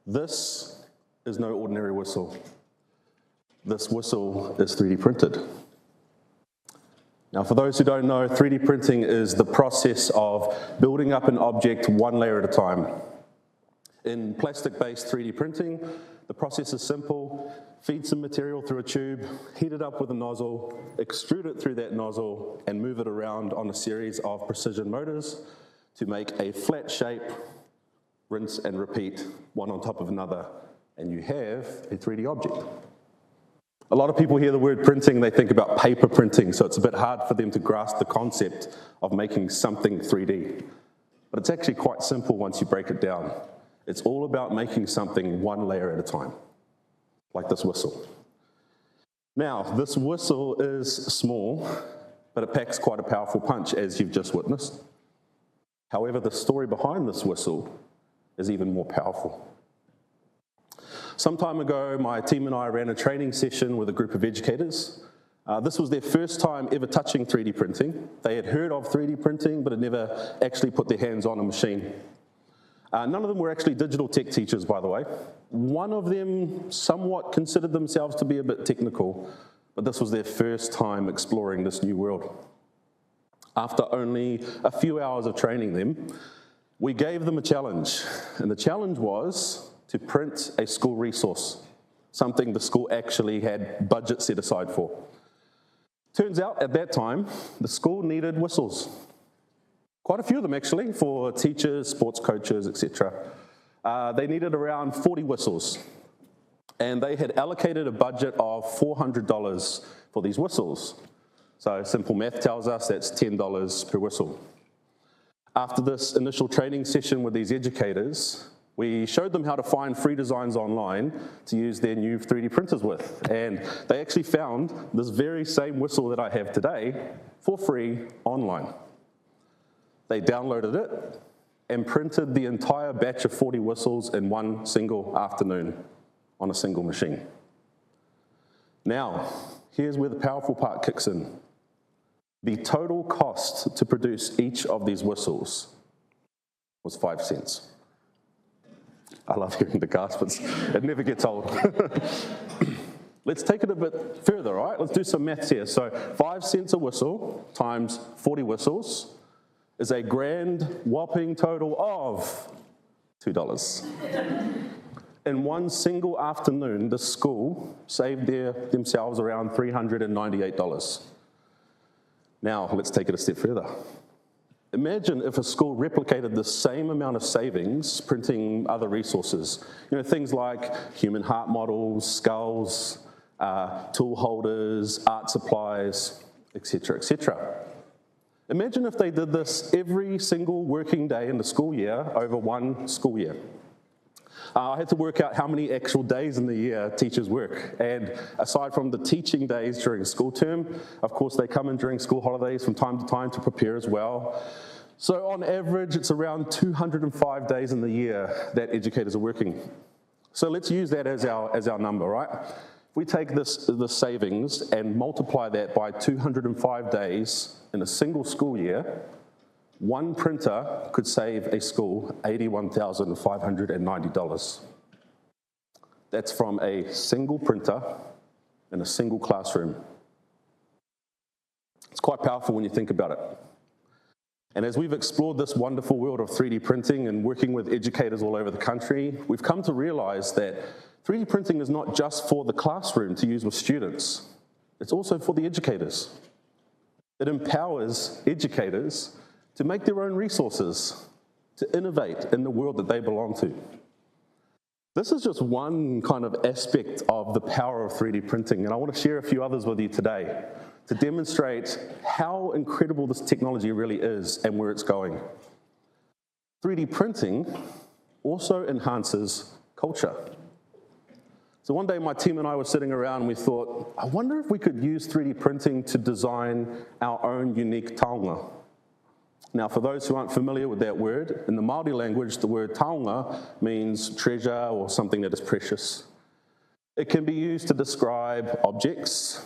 This is no ordinary whistle. This whistle is 3D printed. Now, for those who don't know, 3D printing is the process of building up an object one layer at a time. In plastic-based 3D printing, the process is simple. Feed some material through a tube, heat it up with a nozzle, extrude it through that nozzle, and move it around on a series of precision motors to make a flat shape, rinse and repeat, one on top of another, and you have a 3D object. A lot of people hear the word printing, they think about paper printing, so it's a bit hard for them to grasp the concept of making something 3D. But it's actually quite simple once you break it down. It's all about making something one layer at a time, like this whistle. Now, this whistle is small, but it packs quite a powerful punch, as you've just witnessed. However, the story behind this whistle is even more powerful. Some time ago, my team and I ran a training session with a group of educators. This was their first time ever touching 3D printing. They had heard of 3D printing, but had never actually put their hands on a machine. None of them were actually digital tech teachers, by the way. One of them somewhat considered themselves to be a bit technical, but this was their first time exploring this new world. After only a few hours of training them, we gave them a challenge, and the challenge was to print a school resource, something the school actually had budget set aside for. Turns out, at that time, the school needed whistles. Quite a few of them, actually, for teachers, sports coaches, etc. They needed around 40 whistles, and they had allocated a budget of $400 for these whistles. So simple math tells us that's $10 per whistle. After this initial training session with these educators, we showed them how to find free designs online to use their new 3D printers with. And they actually found this very same whistle that I have today for free online. They downloaded it and printed the entire batch of 40 whistles in one single afternoon on a single machine. Now, here's where the powerful part kicks in. The total cost to produce each of these whistles was 5 cents. I love hearing the gasps, it never gets old. Let's take it a bit further, all right? Let's do some maths here. So 5 cents a whistle times 40 whistles is a grand whopping total of $2. In one single afternoon, the school saved themselves around $398. Now, let's take it a step further. Imagine if a school replicated the same amount of savings printing other resources. You know, things like human heart models, skulls, tool holders, art supplies, etc., etc. Imagine if they did this every single working day in the school year over one school year. I had to work out how many actual days in the year teachers work. And aside from the teaching days during school term, of course, they come in during school holidays from time to time to prepare as well. So on average, it's around 205 days in the year that educators are working. So let's use that as our number, right? If we take this savings and multiply that by 205 days in a single school year, one printer could save a school $81,590. That's from a single printer in a single classroom. It's quite powerful when you think about it. And as we've explored this wonderful world of 3D printing and working with educators all over the country, we've come to realize that 3D printing is not just for the classroom to use with students, it's also for the educators. It empowers educators to make their own resources, to innovate in the world that they belong to. This is just one kind of aspect of the power of 3D printing, and I want to share a few others with you today to demonstrate how incredible this technology really is and where it's going. 3D printing also enhances culture. So one day my team and I were sitting around and we thought, I wonder if we could use 3D printing to design our own unique taonga. Now, for those who aren't familiar with that word, in the Māori language, the word taonga means treasure or something that is precious. It can be used to describe objects,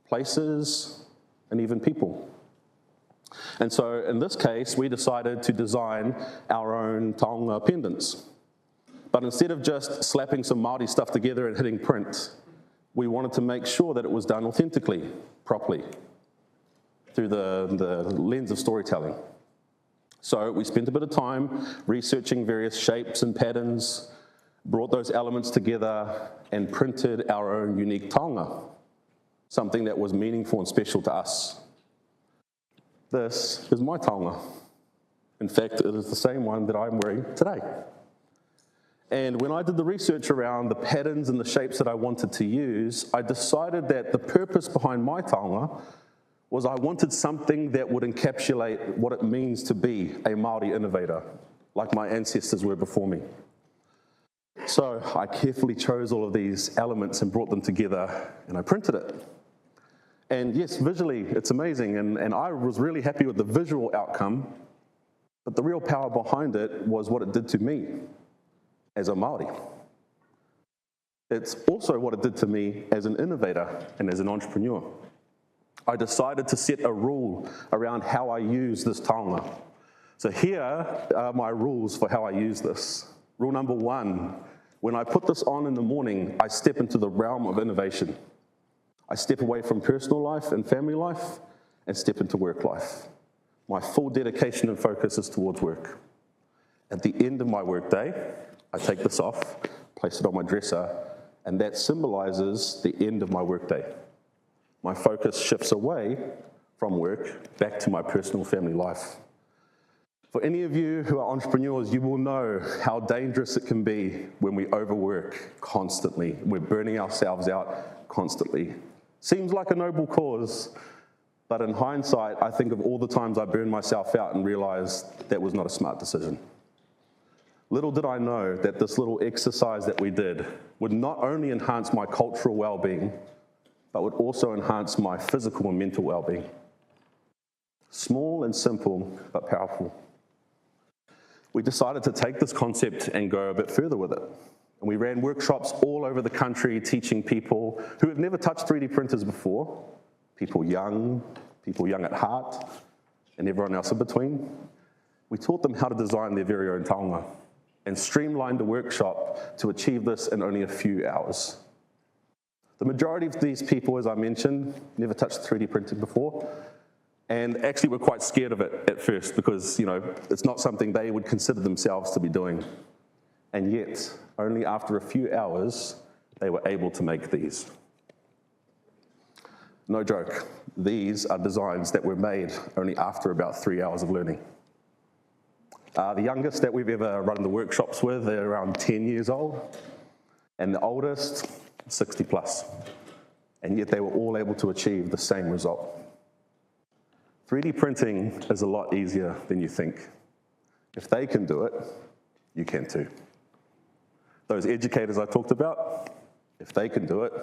places, and even people. And so, in this case, we decided to design our own taonga pendants. But instead of just slapping some Māori stuff together and hitting print, we wanted to make sure that it was done authentically, properly, through the lens of storytelling. So we spent a bit of time researching various shapes and patterns, brought those elements together, and printed our own unique taonga, something that was meaningful and special to us. This is my taonga. In fact, it is the same one that I'm wearing today. And when I did the research around the patterns and the shapes that I wanted to use, I decided that the purpose behind my taonga was I wanted something that would encapsulate what it means to be a Māori innovator, like my ancestors were before me. So I carefully chose all of these elements and brought them together, and I printed it. And yes, visually, it's amazing, and I was really happy with the visual outcome, but the real power behind it was what it did to me as a Māori. It's also what it did to me as an innovator and as an entrepreneur. I decided to set a rule around how I use this taonga. So here are my rules for how I use this. Rule number 1, when I put this on in the morning, I step into the realm of innovation. I step away from personal life and family life and step into work life. My full dedication and focus is towards work. At the end of my workday, I take this off, place it on my dresser, and that symbolizes the end of my workday. My focus shifts away from work back to my personal family life. For any of you who are entrepreneurs, you will know how dangerous it can be when we overwork constantly. We're burning ourselves out constantly. Seems like a noble cause, but in hindsight, I think of all the times I burned myself out and realized that was not a smart decision. Little did I know that this little exercise that we did would not only enhance my cultural well-being, but would also enhance my physical and mental well-being. Small and simple, but powerful. We decided to take this concept and go a bit further with it. And we ran workshops all over the country teaching people who have never touched 3D printers before, people young at heart, and everyone else in between. We taught them how to design their very own taonga and streamlined the workshop to achieve this in only a few hours. The majority of these people, as I mentioned, never touched 3D printing before, and actually were quite scared of it at first because, it's not something they would consider themselves to be doing. And yet, only after a few hours, they were able to make these. No joke, these are designs that were made only after about 3 hours of learning. The youngest that we've ever run the workshops with, they're around 10 years old, and the oldest, 60 plus. And yet they were all able to achieve the same result. 3D printing is a lot easier than you think. If they can do it, you can too. Those educators I talked about, if they can do it,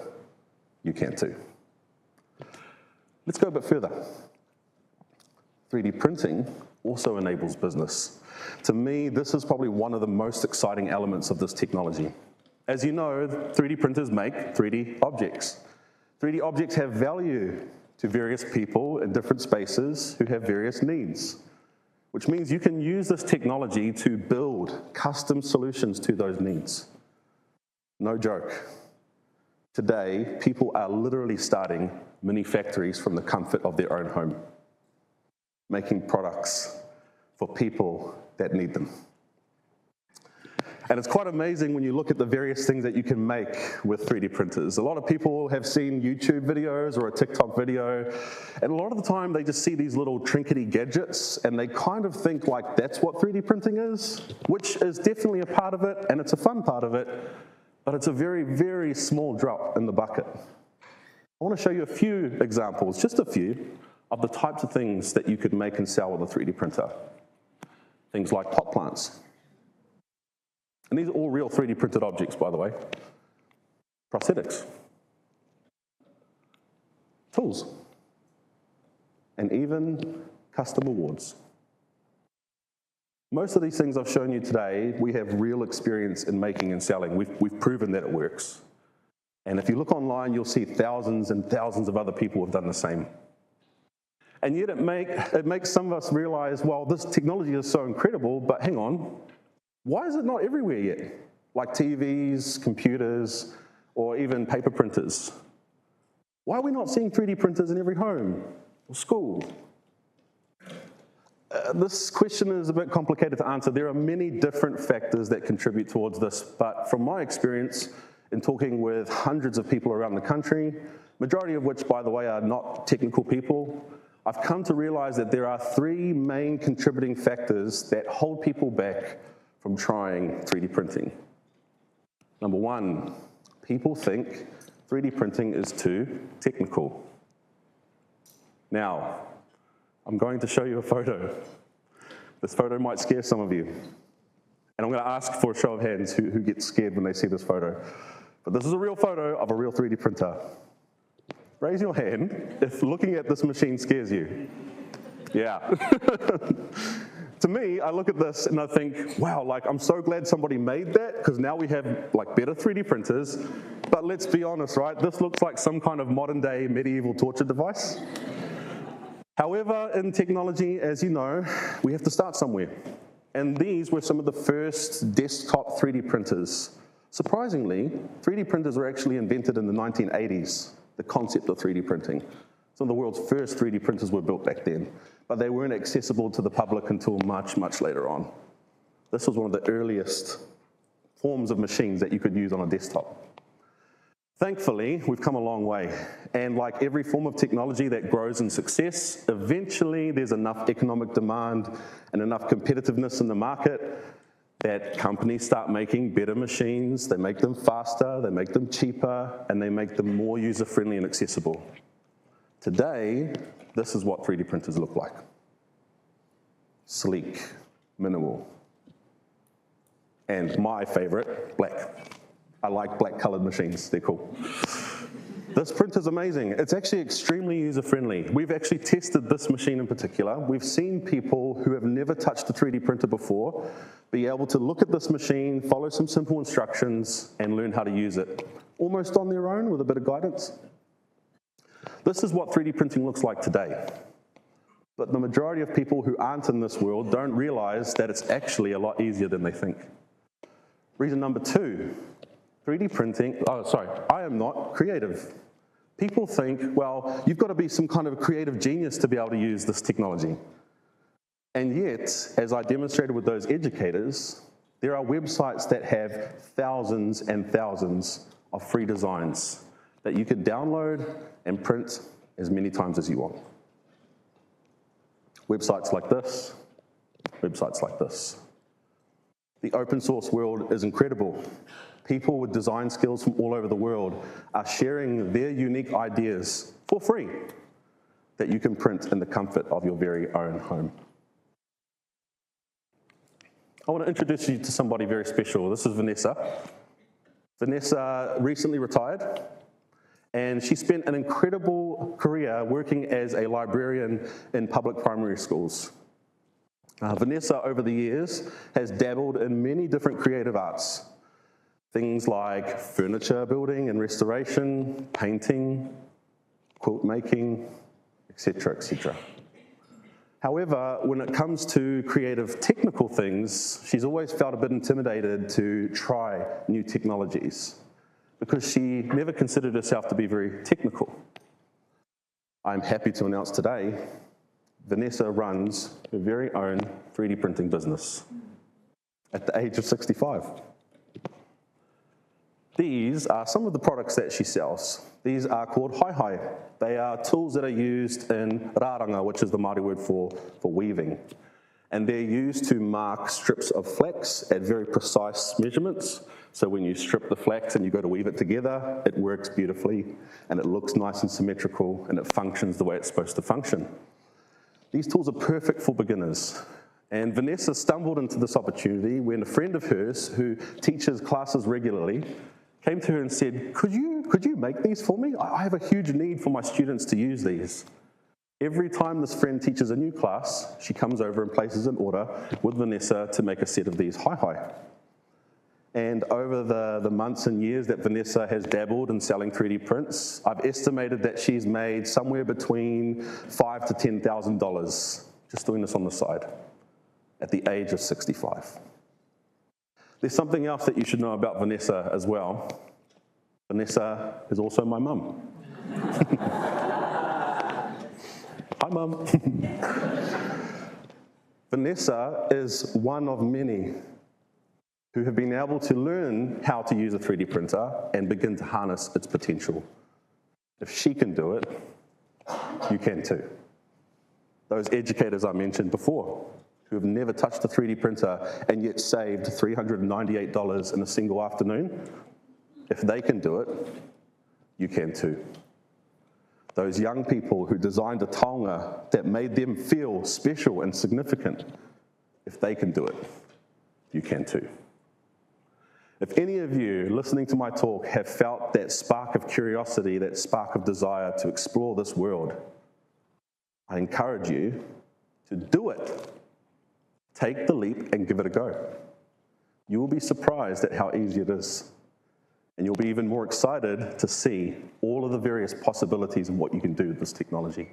you can too. Let's go a bit further. 3D printing also enables business. To me, this is probably one of the most exciting elements of this technology. As you know, 3D printers make 3D objects. 3D objects have value to various people in different spaces who have various needs, which means you can use this technology to build custom solutions to those needs. No joke. Today, people are literally starting mini factories from the comfort of their own home, making products for people that need them. And it's quite amazing when you look at the various things that you can make with 3D printers. A lot of people have seen YouTube videos or a TikTok video, and a lot of the time they just see these little trinkety gadgets and they kind of think like that's what 3D printing is, which is definitely a part of it and it's a fun part of it, but it's a very, very small drop in the bucket. I want to show you a few examples, just a few, of the types of things that you could make and sell with a 3D printer. Things like pot plants. And these are all real 3D printed objects, by the way. Prosthetics. Tools. And even custom awards. Most of these things I've shown you today, we have real experience in making and selling. We've proven that it works. And if you look online, you'll see thousands and thousands of other people have done the same. And yet it makes some of us realize, well, this technology is so incredible, but hang on, why is it not everywhere yet? like TVs, computers, or even paper printers. Why are we not seeing 3D printers in every home or school? This question is a bit complicated to answer. There are many different factors that contribute towards this, but from my experience in talking with hundreds of people around the country, majority of which, by the way, are not technical people, I've come to realize that there are three main contributing factors that hold people back from trying 3D printing. Number one, people think 3D printing is too technical. Now, I'm going to show you a photo. This photo might scare some of you. And I'm going to ask for a show of hands who gets scared when they see this photo. But this is a real photo of a real 3D printer. Raise your hand if looking at this machine scares you. Yeah. To me, I look at this and I think, wow, like I'm so glad somebody made that, because now we have like better 3D printers. But let's be honest, right? This looks like some kind of modern day medieval torture device. However, in technology, as you know, we have to start somewhere. And these were some of the first desktop 3D printers. Surprisingly, 3D printers were actually invented in the 1980s, the concept of 3D printing. Some of the world's first 3D printers were built back then, but they weren't accessible to the public until much, much later on. This was one of the earliest forms of machines that you could use on a desktop. Thankfully, we've come a long way, and like every form of technology that grows in success, eventually there's enough economic demand and enough competitiveness in the market that companies start making better machines, they make them faster, they make them cheaper, and they make them more user-friendly and accessible. Today, this is what 3D printers look like. Sleek, minimal, and my favorite, black. I like black-colored machines, they're cool. This printer's amazing. It's actually extremely user-friendly. We've actually tested this machine in particular. We've seen people who have never touched a 3D printer before be able to look at this machine, follow some simple instructions, and learn how to use it, almost on their own with a bit of guidance. This is what 3D printing looks like today. But the majority of people who aren't in this world don't realize that it's actually a lot easier than they think. Reason number two, 3D printing, I am not creative. People think, well, you've got to be some kind of creative genius to be able to use this technology. And yet, as I demonstrated with those educators, there are websites that have thousands and thousands of free designs that you can download and print as many times as you want. Websites like this, websites like this. The open source world is incredible. People with design skills from all over the world are sharing their unique ideas for free that you can print in the comfort of your very own home. I want to introduce you to somebody very special. This is Vanessa. Vanessa recently retired, and she spent an incredible career working as a librarian in public primary schools. Vanessa, over the years, has dabbled in many different creative arts. Things like furniture building and restoration, painting, quilt making, etc., etc. However, when it comes to creative technical things, she's always felt a bit intimidated to try new technologies because she never considered herself to be very technical. I'm happy to announce today, Vanessa runs her very own 3D printing business at the age of 65. These are some of the products that she sells. These are called haihai. They are tools that are used in rāranga, which is the Māori word for weaving. And they're used to mark strips of flax at very precise measurements. So when you strip the flax and you go to weave it together, it works beautifully, and it looks nice and symmetrical, and it functions the way it's supposed to function. These tools are perfect for beginners. And Vanessa stumbled into this opportunity when a friend of hers who teaches classes regularly came to her and said, could you make these for me? I have a huge need for my students to use these. Every time this friend teaches a new class, she comes over and places an order with Vanessa to make a set of these haihai. And over the months and years that Vanessa has dabbled in selling 3D prints, I've estimated that she's made somewhere between $5,000 to $10,000 just doing this on the side at the age of 65. There's something else that you should know about Vanessa as well. Vanessa is also my mum. Hi, Mum. Vanessa is one of many who have been able to learn how to use a 3D printer and begin to harness its potential. If she can do it, you can too. Those educators I mentioned before, who have never touched a 3D printer and yet saved $398 in a single afternoon, if they can do it, you can too. Those young people who designed a taonga that made them feel special and significant, if they can do it, you can too. If any of you listening to my talk have felt that spark of curiosity, that spark of desire to explore this world, I encourage you to do it. Take the leap and give it a go. You will be surprised at how easy it is. And you'll be even more excited to see all of the various possibilities of what you can do with this technology.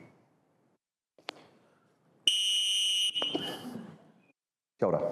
Kia ora.